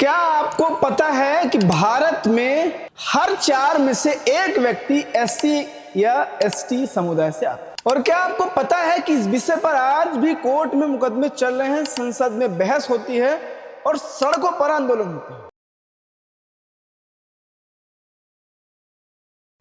क्या आपको पता है कि भारत में हर 4 में से एक व्यक्ति एससी या एसटी समुदाय से आता है? और क्या आपको पता है कि इस विषय पर आज भी कोर्ट में मुकदमे चल रहे हैं, संसद में बहस होती है और सड़कों पर आंदोलन होते हैं।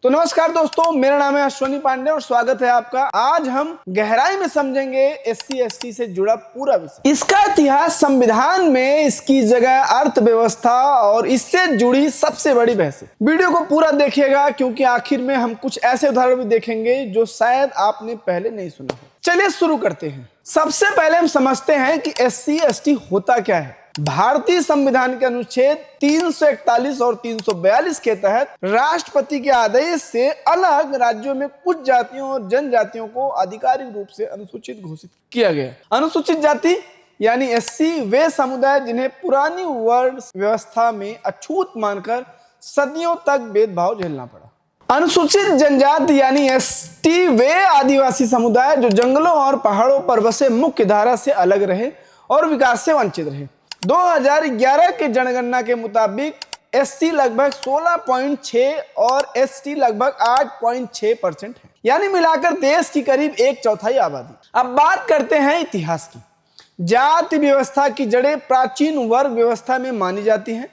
तो नमस्कार दोस्तों, मेरा नाम है अश्वनी पांडे और स्वागत है आपका। आज हम गहराई में समझेंगे एससी एसटी से जुड़ा पूरा विषय, इसका इतिहास, संविधान में इसकी जगह, अर्थव्यवस्था और इससे जुड़ी सबसे बड़ी बहस। वीडियो को पूरा देखिएगा क्योंकि आखिर में हम कुछ ऐसे उदाहरण भी देखेंगे जो शायद आपने पहले नहीं सुना हो। चलिए शुरू करते हैं। सबसे पहले हम समझते हैं कि एससी एसटी होता क्या है। भारतीय संविधान के अनुच्छेद 341 और 342 के तहत राष्ट्रपति के आदेश से अलग राज्यों में कुछ जातियों और जनजातियों को आधिकारिक रूप से अनुसूचित घोषित किया गया। अनुसूचित जाति यानी एससी वे समुदाय जिन्हें पुरानी वर्ण व्यवस्था में अछूत मानकर सदियों तक भेदभाव झेलना पड़ा। अनुसूचित जनजाति यानी एसटी वे आदिवासी समुदाय जो जंगलों और पहाड़ों पर बसे मुख्य धारा से अलग रहे और विकास से वंचित रहे। 2011 के जनगणना के मुताबिक एससी लगभग 16.6 और एसटी लगभग 8.6% है, यानी मिलाकर देश की करीब 1/4 आबादी। अब बात करते हैं इतिहास की। जाति व्यवस्था की जड़ें प्राचीन वर्ग व्यवस्था में मानी जाती हैं,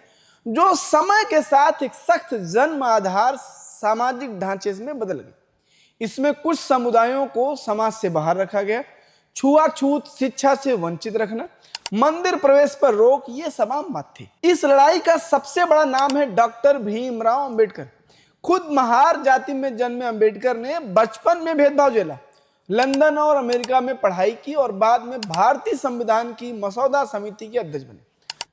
जो समय के साथ एक सख्त जन्म आधार सामाजिक ढांचे में बदल गई। इसमें कुछ समुदायों को समाज से बाहर रखा गया, छुआछूत, शिक्षा से वंचित रखना, मंदिर प्रवेश पर रोक, ये सवाल मत थे। इस लड़ाई का सबसे बड़ा नाम है डॉक्टर भीमराव अंबेडकर। खुद महार जाति में जन्मे अंबेडकर ने बचपन में भेदभाव झेला, लंदन और अमेरिका में पढ़ाई की और बाद में भारतीय संविधान की मसौदा समिति के अध्यक्ष बने।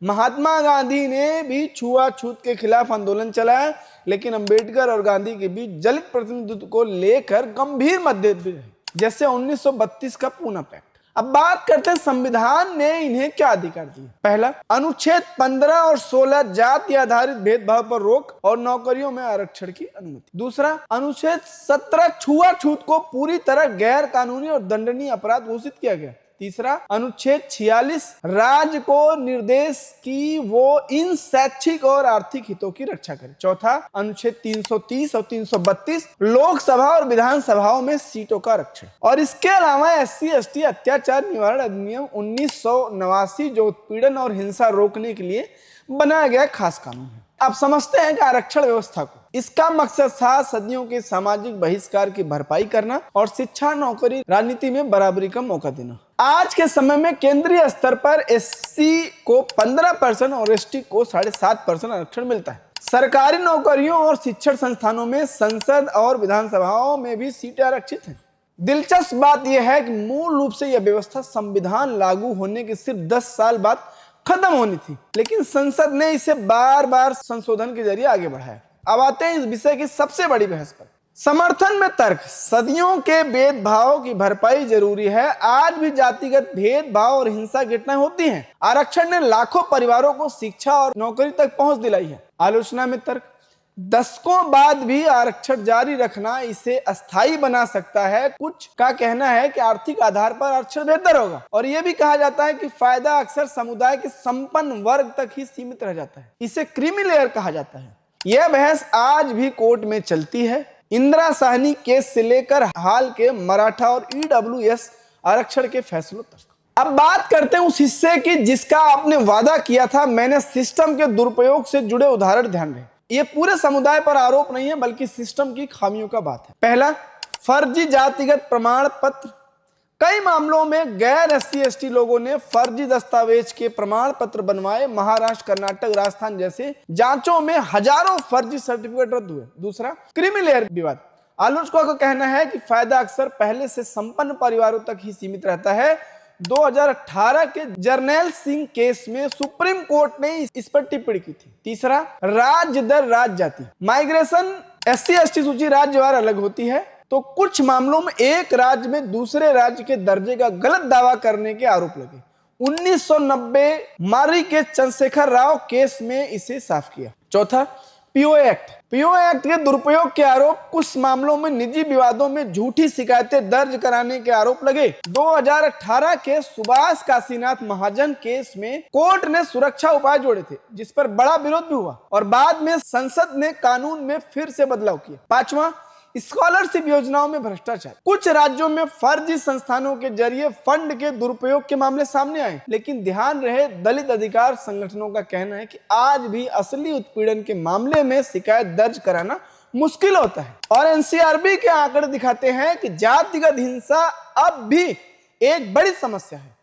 महात्मा गांधी ने भी छुआछूत के खिलाफ आंदोलन चलाया, लेकिन अंबेडकर और गांधी के बीच दलित प्रतिनिधित्व को लेकर गंभीर मतभेद भी रहे, जैसे 1932 का पूना पैक्ट। अब बात करते हैं संविधान ने इन्हें क्या अधिकार दिए। पहला, अनुच्छेद 15 और 16 जाति आधारित भेदभाव पर रोक और नौकरियों में आरक्षण की अनुमति। दूसरा, अनुच्छेद 17 छुआछूत को पूरी तरह गैर कानूनी और दंडनीय अपराध घोषित किया गया। तीसरा, अनुच्छेद 46 राज्य को निर्देश की वो इन शैक्षिक और आर्थिक हितों की रक्षा करे। चौथा, अनुच्छेद 330 और 332 लोकसभा और विधानसभाओं में सीटों का आरक्षण। और इसके अलावा एससी एसटी अत्याचार निवारण अधिनियम 1989 जो उत्पीड़न और हिंसा रोकने के लिए बनाया गया खास कानून है। अब समझते हैं कि आरक्षण व्यवस्था को, इसका मकसद था सदियों के सामाजिक बहिष्कार की भरपाई करना और शिक्षा, नौकरी, राजनीति में बराबरी का मौका देना। आज के समय में केंद्रीय स्तर पर एससी को 15% और एसटी को 7.5% आरक्षण मिलता है। सरकारी नौकरियों और शिक्षण संस्थानों में संसद और विधानसभाओं में भी सीटें आरक्षित हैं। दिलचस्प बात यह है कि मूल रूप से यह व्यवस्था संविधान लागू होने के सिर्फ 10 साल बाद खत्म होनी थी, लेकिन संसद ने इसे बार बार संशोधन के जरिए आगे बढ़ाया। अब आते हैं इस विषय की सबसे बड़ी बहस पर। समर्थन में तर्क, सदियों के भेदभाव की भरपाई जरूरी है। आज भी जातिगत भेदभाव और हिंसा की घटनाएं होती हैं। आरक्षण ने लाखों परिवारों को शिक्षा और नौकरी तक पहुंच दिलाई है। आलोचना में तर्क, दशकों बाद भी आरक्षण जारी रखना इसे अस्थायी बना सकता है। कुछ का कहना है कि आर्थिक आधार पर आरक्षण बेहतर होगा और यह भी कहा जाता है कि फायदा अक्सर समुदाय के संपन्न वर्ग तक ही सीमित रह जाता है। इसे क्रीमी लेयर कहा जाता है। यह बहस आज भी कोर्ट में चलती है, इंदिरा साहनी केस से लेकर हाल के मराठा और ईडब्ल्यूएस आरक्षण के फैसलों तक। अब बात करते हैं उस हिस्से की जिसका आपने वादा किया था। मैंने सिस्टम के दुरुपयोग से जुड़े उदाहरण ध्यान रहे। ये पूरे समुदाय पर आरोप नहीं है, बल्कि सिस्टम की खामियों का बात है। पहला, फर्जी जातिगत प्रमाण पत्र। कई मामलों में गैर एससी एसटी लोगों ने फर्जी दस्तावेज के प्रमाण पत्र बनवाए। महाराष्ट्र, कर्नाटक, राजस्थान जैसे जांचों में हजारों फर्जी सर्टिफिकेट रद्द हुए। दूसरा, क्रीमी लेयर विवाद। आलोचकों का कहना है कि फायदा अक्सर पहले से संपन्न परिवारों तक ही सीमित रहता है। 2018 के जर्नैल सिंह केस में सुप्रीम कोर्ट ने इस पर टिप्पणी की थी। तीसरा, राज्य दर राज्य जाति। माइग्रेशन एससी एसटी सूची राज्यवार अलग होती है, तो कुछ मामलों में एक राज्य में दूसरे राज्य के दर्जे का गलत दावा करने के आरोप लगे। 1990 मारी के चंद्रशेखर राव केस में इसे साफ किया। चौथा, पीओ एक्ट के दुरुपयोग के आरोप, कुछ मामलों में निजी विवादों में झूठी शिकायतें दर्ज कराने के आरोप लगे। 2018 के सुभाष काशीनाथ महाजन केस में कोर्ट ने सुरक्षा उपाय जोड़े थे, जिस पर बड़ा विरोध भी हुआ और बाद में संसद ने कानून में फिर से बदलाव किया। पांचवा, स्कॉलरशिप योजनाओं में भ्रष्टाचार। कुछ राज्यों में फर्जी संस्थानों के जरिए फंड के दुरुपयोग के मामले सामने आए, लेकिन ध्यान रहे दलित अधिकार संगठनों का कहना है कि आज भी असली उत्पीड़न के मामले में शिकायत दर्ज कराना मुश्किल होता है। और एनसीआरबी के आंकड़े दिखाते हैं कि जातिगत हिंसा अब भी एक बड़ी समस्या है।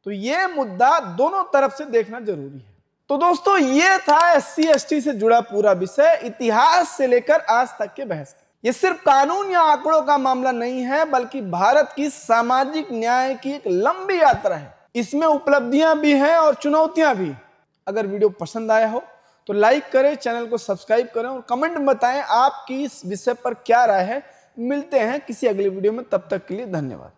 तो ये मुद्दा दोनों तरफ से देखना जरूरी है। तो दोस्तों, ये था SC/ST से जुड़ा पूरा विषय, इतिहास से लेकर आज तक के बहस। ये सिर्फ कानून या आंकड़ों का मामला नहीं है, बल्कि भारत की सामाजिक न्याय की एक लंबी यात्रा है। इसमें उपलब्धियां भी हैं और चुनौतियां भी। अगर वीडियो पसंद आया हो तो लाइक करें, चैनल को सब्सक्राइब करें और कमेंट में बताएं आपकी इस विषय पर क्या राय है। मिलते हैं किसी अगले वीडियो में, तब तक के लिए धन्यवाद।